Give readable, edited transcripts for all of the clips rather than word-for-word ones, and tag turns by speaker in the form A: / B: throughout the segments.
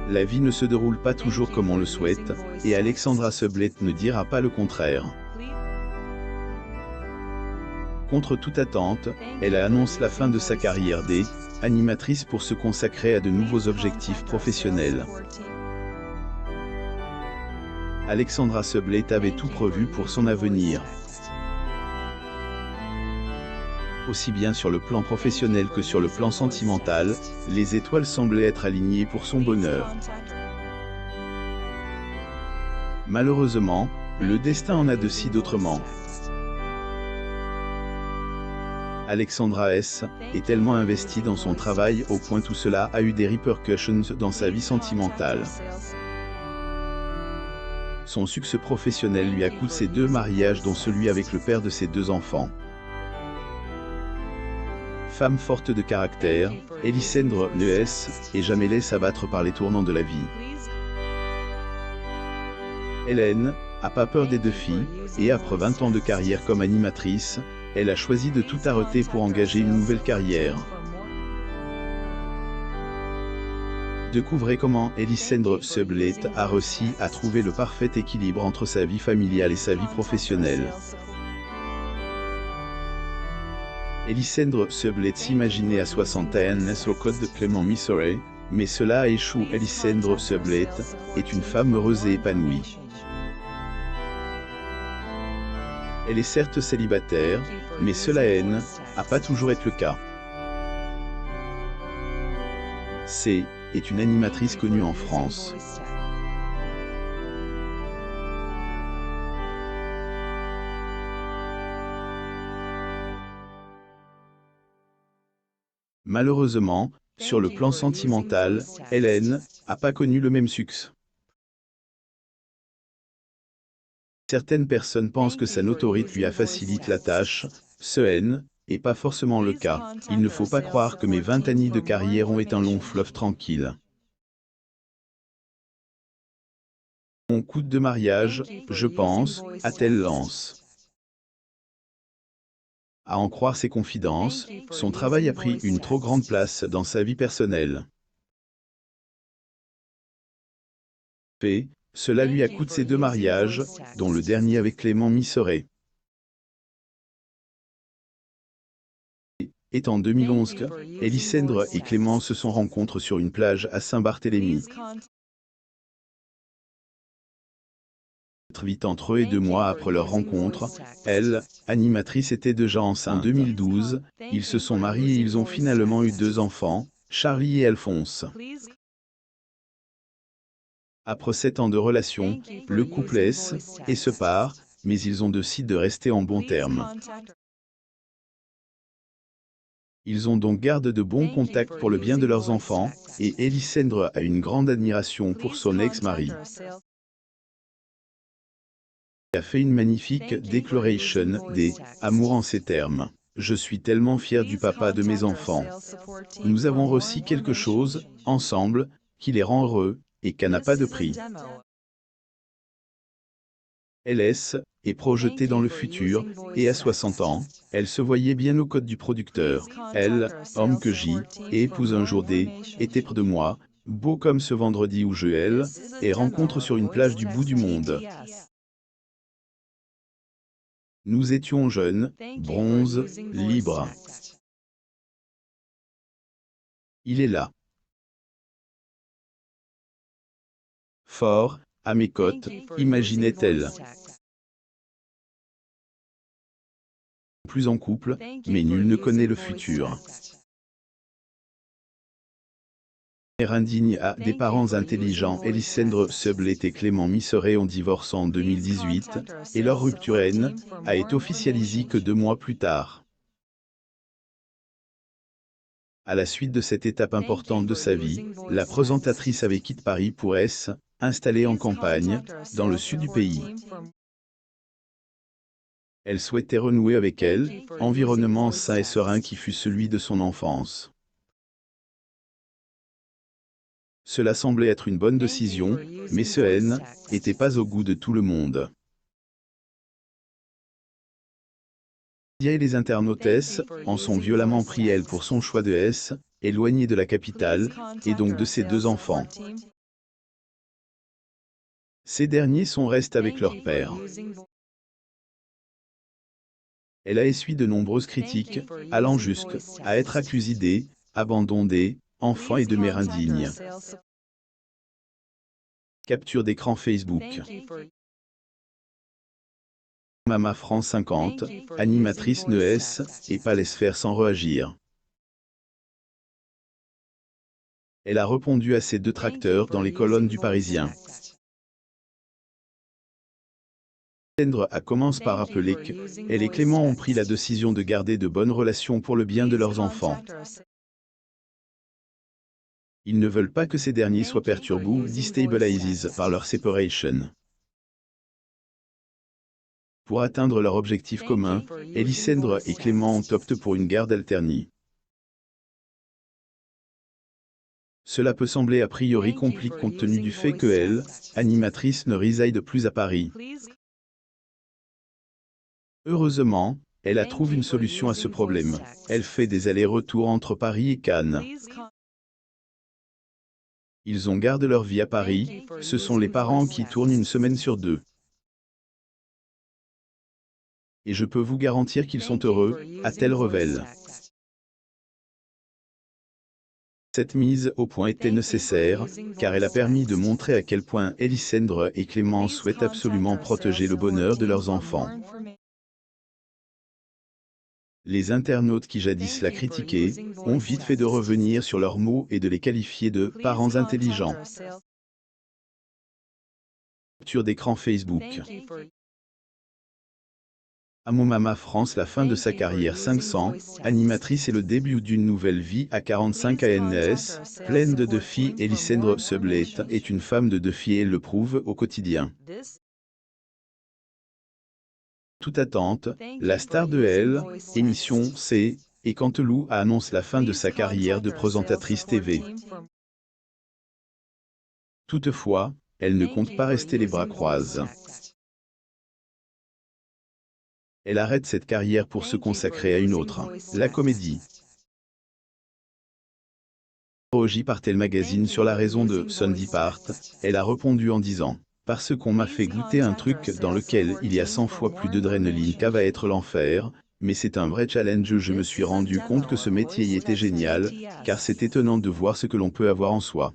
A: La vie ne se déroule pas toujours comme on le souhaite, et Alexandra Sublette ne dira pas le contraire. Contre toute attente, elle annonce la fin de sa carrière d'animatrice pour se consacrer à de nouveaux objectifs professionnels. Alexandra Sublette avait tout prévu pour son avenir. Aussi bien sur le plan professionnel que sur le plan sentimental, les étoiles semblaient être alignées pour son bonheur. Malheureusement, le destin en a décidé autrement. Alexandra S. est tellement investie dans son travail au point tout cela a eu des répercussions dans sa vie sentimentale. Son succès professionnel lui a coûté 2 mariages dont celui avec le père de ses 2 enfants. Femme forte de caractère, Elisandre S. est jamais laisse abattre par les tournants de la vie. Hélène n'a pas peur des défis, et après 20 ans de carrière comme animatrice, elle a choisi de tout arrêter pour engager une nouvelle carrière. Découvrez comment Elisandre Sublette a réussi à trouver le parfait équilibre entre sa vie familiale et sa vie professionnelle. Elisandre Sublette s'imaginait à 61 ans au code de Clément Missouri, mais cela a échoué. Elisandre Sublette est une femme heureuse et épanouie. Elle est certes célibataire, mais cela n'a pas toujours été le cas. Est une animatrice connue en France. Malheureusement, sur le plan sentimental, Hélène n'a pas connu le même succès. Certaines personnes pensent que sa notoriété lui a facilité la tâche, ce n'est pas forcément le cas. Il ne faut pas croire que mes 20 années de carrière ont été un long fleuve tranquille. Mon coup de mariage, je pense, a-t-elle lance. À en croire ses confidences, son travail a pris une trop grande place dans sa vie personnelle. Cela lui a coûté ses 2 mariages, dont le dernier avec Clément Missouri. Et en 2011, Elisandre et Clément se sont rencontrés sur une plage à Saint-Barthélemy. Vite entre eux et 2 mois après leur rencontre, elle, animatrice, était déjà enceinte. En 2012, ils se sont mariés et ils ont finalement eu 2 enfants, Charlie et Alphonse. Après 7 ans de relation, le couple et se sépare, mais ils ont décidé de rester en bons termes. Ils ont donc gardé de bons contacts pour le bien de leurs enfants, et Elisandre a une grande admiration pour son ex-mari. Il a fait une magnifique déclaration d'amour en ces termes. Je suis tellement fier du papa de mes enfants. Nous avons réussi quelque chose, ensemble, qui les rend heureux, et qui n'a pas de prix. Elle est projetée dans le futur, et à 60 ans, elle se voyait bien au code du producteur. Elle, homme que et épouse un jour était près de moi, beau comme ce vendredi où je et rencontre sur une plage du bout du monde. Nous étions jeunes, bronzes, libres. Il est là. Fort, à mes côtes, imaginait-elle. Plus en couple, mais nul ne connaît le futur. Mère indigne à des parents intelligents. Elisandre Sublette et Clément Missouri ont divorcé en 2018, et leur rupture a été officialisée que 2 mois plus tard. À la suite de cette étape importante de sa vie, la présentatrice avait quitté Paris pour s'installer en campagne, dans le sud du pays. Elle souhaitait renouer avec environnement sain et serein qui fut celui de son enfance. Cela semblait être une bonne décision, mais ce n'était pas au goût de tout le monde. Et les internautes en sont violemment pris pour son choix de éloigné de la capitale, et donc de ses 2 enfants. Ces derniers restent avec leur père. Elle a essuyé de nombreuses critiques, allant jusqu'à être accusée d'abandon des enfants et de mère indigne. Capture d'écran Facebook. Mama France 50, animatrice ne laisse et pas laisse faire sans réagir. Elle a répondu à ses détracteurs dans les colonnes du Parisien. Elisandre A commence par rappeler qu'elle et Clément ont pris la décision de garder de bonnes relations pour le bien de leurs enfants. Ils ne veulent pas que ces derniers soient perturbés ou déstabilisés par leur séparation. Pour atteindre leur objectif commun, Elisandre et Clément ont opté pour une garde alternée. Cela peut sembler a priori compliqué compte tenu du fait que elle, animatrice, ne réside plus à Paris. Heureusement, elle a trouvé une solution à ce problème. Elle fait des allers-retours entre Paris et Cannes. Ils ont gardé leur vie à Paris, ce sont les parents qui tournent une semaine sur 2. Et je peux vous garantir qu'ils sont heureux, a-t-elle révélé. Cette mise au point était nécessaire, car elle a permis de montrer à quel point Elisandre et Clément souhaitent absolument protéger le bonheur de leurs enfants. Les internautes qui jadis la critiquaient, ont vite fait de revenir sur leurs mots et de les qualifier de « parents intelligents ». Capture d'écran Facebook. Mama France, la fin de sa carrière 500, animatrice et le début d'une nouvelle vie à 45 ans, pleine de défis. Elisandre Sublet est une femme de défis et elle le prouve au quotidien. Toute attente, la star de Elle, émission C, et Canteloup annonce la fin de sa carrière de présentatrice TV. Toutefois, elle ne compte pas rester les bras croisés. Elle arrête cette carrière pour se consacrer à une autre, la comédie. Interrogée par Tel Magazine sur la raison de son départ, elle a répondu en disant « Parce qu'on m'a fait goûter un truc dans lequel il y a 100 fois plus d'adrénaline qu'à va être l'enfer, mais c'est un vrai challenge. Je me suis rendu compte que ce métier y était génial, car c'est étonnant de voir ce que l'on peut avoir en soi.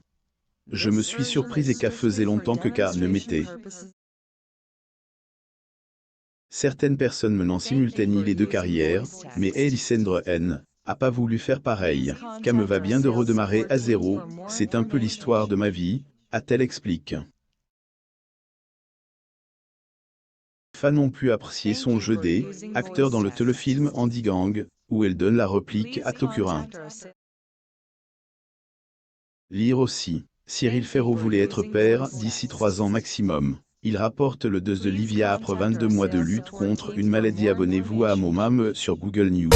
A: Je me suis surprise et qu'à faisait longtemps que K ne m'était. » Certaines personnes menant simultanément les deux carrières, mais Elisandre N. a pas voulu faire pareil. K me va bien de redémarrer à zéro, c'est un peu l'histoire de ma vie, a-t-elle expliqué. Les fans ont pu apprécier son jeu d'acteur dans le téléfilm Andy Gang, où elle donne la réplique à Tokurin. Lire aussi. Cyril Ferraud voulait être père d'ici 3 ans maximum. Il rapporte le deuil de Livia après 22 mois de lutte contre une maladie. Abonnez-vous à Momam sur Google News.